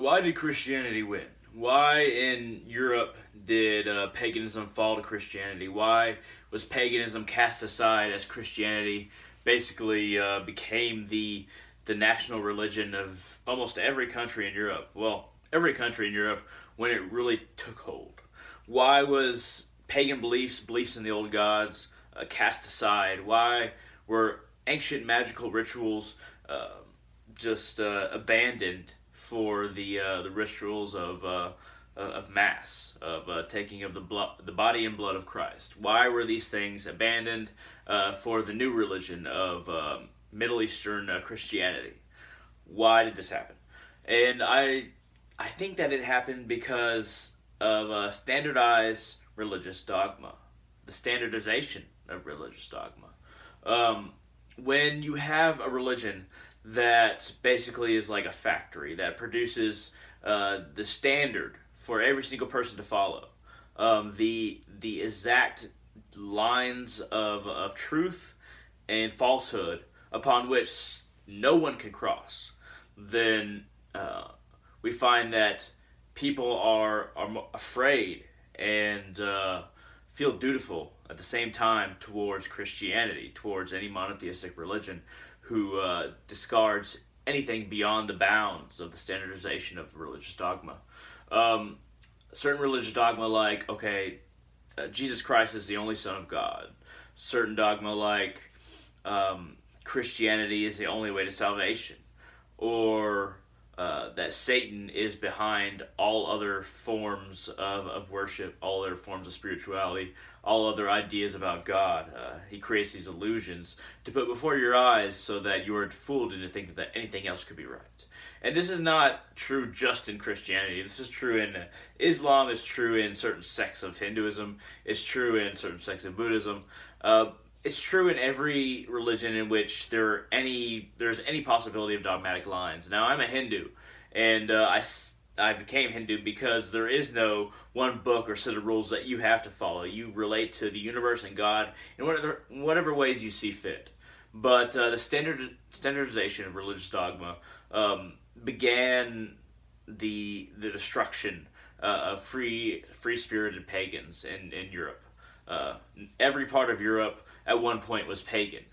why did Christianity win? Why in Europe did paganism fall to Christianity? Why was paganism cast aside as Christianity basically became the national religion of almost every country in Europe? Well, every country in Europe when it really took hold. Why was pagan beliefs in the old gods, cast aside? Why were ancient magical rituals just abandoned for the rituals of mass, of taking of the body and blood of Christ? Why were these things abandoned for the new religion of Middle Eastern Christianity? Why did this happen? And I think that it happened because of standardized religious dogma, the standardization of religious dogma. When you have a religion that basically is like a factory that produces the standard for every single person to follow, the exact lines of truth and falsehood upon which no one can cross, then we find that people are afraid and feel dutiful at the same time towards Christianity, towards any monotheistic religion, who discards anything beyond the bounds of the standardization of religious dogma. Certain religious dogma like, Jesus Christ is the only Son of God. Certain dogma like Christianity is the only way to salvation. Or that Satan is behind all other forms of worship, all other forms of spirituality, all other ideas about God. He creates these illusions to put before your eyes so that you are fooled into thinking that anything else could be right. And this is not true just in Christianity. This is true in Islam. It's true in certain sects of Hinduism. It's true in certain sects of Buddhism. It's true in every religion in which there's any possibility of dogmatic lines. Now, I'm a Hindu, and I became Hindu because there is no one book or set of rules that you have to follow. You relate to the universe and God in whatever ways you see fit. But the standardization of religious dogma began the destruction of free-spirited pagans in Europe. Every part of Europe at one point was pagan.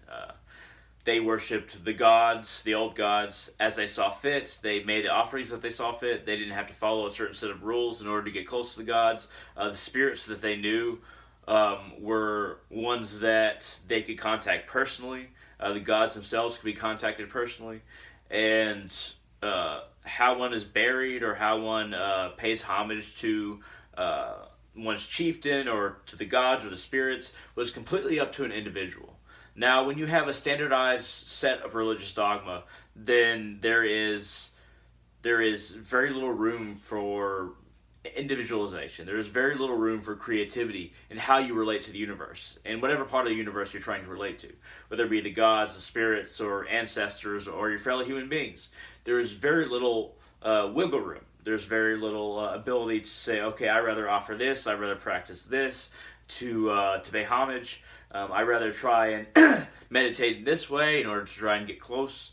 They worshipped the gods, the old gods, as they saw fit. They made the offerings that they saw fit. They didn't have to follow a certain set of rules in order to get close to the gods. The spirits that they knew were ones that they could contact personally. The gods themselves could be contacted personally. And how one is buried or how one pays homage to one's chieftain or to the gods or the spirits was completely up to an individual. Now, when you have a standardized set of religious dogma, then there is very little room for individualization. There is very little room for creativity in how you relate to the universe, and whatever part of the universe you're trying to relate to, whether it be the gods, the spirits, or ancestors, or your fellow human beings. There is very little wiggle room. There's very little ability to say, okay, I'd rather offer this, I'd rather practice this to pay homage. I'd rather try and meditate this way in order to try and get close.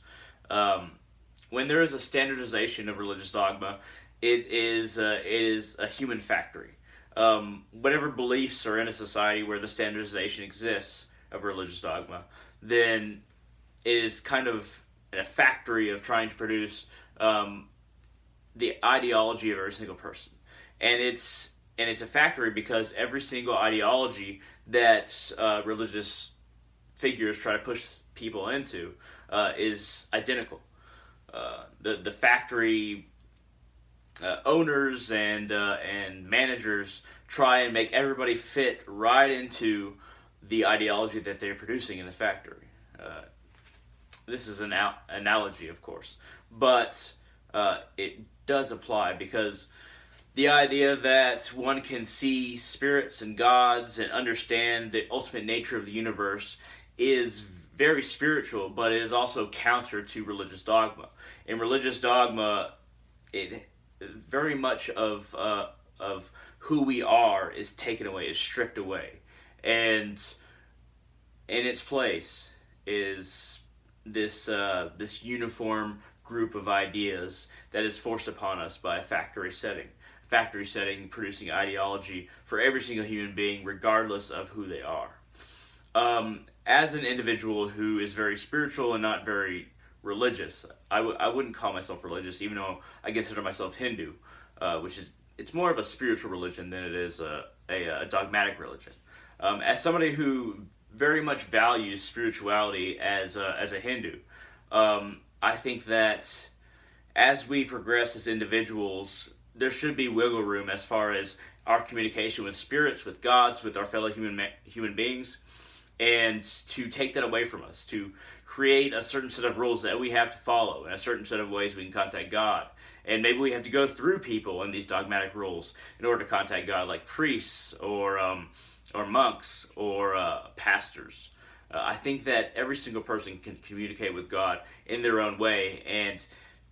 When there is a standardization of religious dogma, it is a human factory. Whatever beliefs are in a society where the standardization exists of religious dogma, then it is kind of a factory of trying to produce the ideology of every single person. And it's a factory because every single ideology that religious figures try to push people into is identical. The factory owners and managers try and make everybody fit right into the ideology that they're producing in the factory. This is an analogy, of course, but it does apply because the idea that one can see spirits and gods and understand the ultimate nature of the universe is very spiritual, but it is also counter to religious dogma. In religious dogma, it very much of who we are is taken away, is stripped away, and in its place is this uniform group of ideas that is forced upon us by a factory setting. Factory setting producing ideology for every single human being, regardless of who they are. As an individual who is very spiritual and not very religious, I wouldn't call myself religious, even though I consider myself Hindu, which is, it's more of a spiritual religion than it is a dogmatic religion. As somebody who very much values spirituality as a Hindu, I think that as we progress as individuals, there should be wiggle room as far as our communication with spirits, with gods, with our fellow human beings, and to take that away from us, to create a certain set of rules that we have to follow, and a certain set of ways we can contact God. And maybe we have to go through people in these dogmatic rules in order to contact God, like priests or monks or pastors. I think that every single person can communicate with God in their own way, and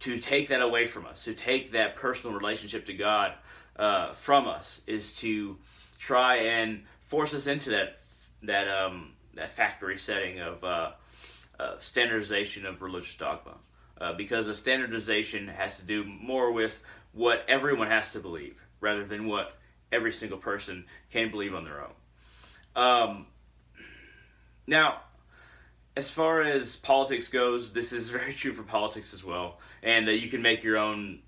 to take that away from us, to take that personal relationship to God from us, is to try and force us into that factory setting of standardization of religious dogma. Because a standardization has to do more with what everyone has to believe, rather than what every single person can believe on their own. Now, as far as politics goes, this is very true for politics as well, and you can make your own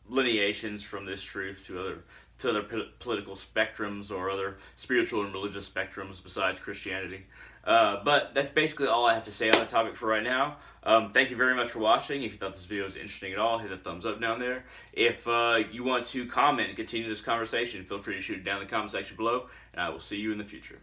lineations from this truth to other political spectrums or other spiritual and religious spectrums besides Christianity. But that's basically all I have to say on the topic for right now. Thank you very much for watching. If you thought this video was interesting at all, hit that thumbs up down there. If you want to comment and continue this conversation, feel free to shoot it down in the comment section below, and I will see you in the future.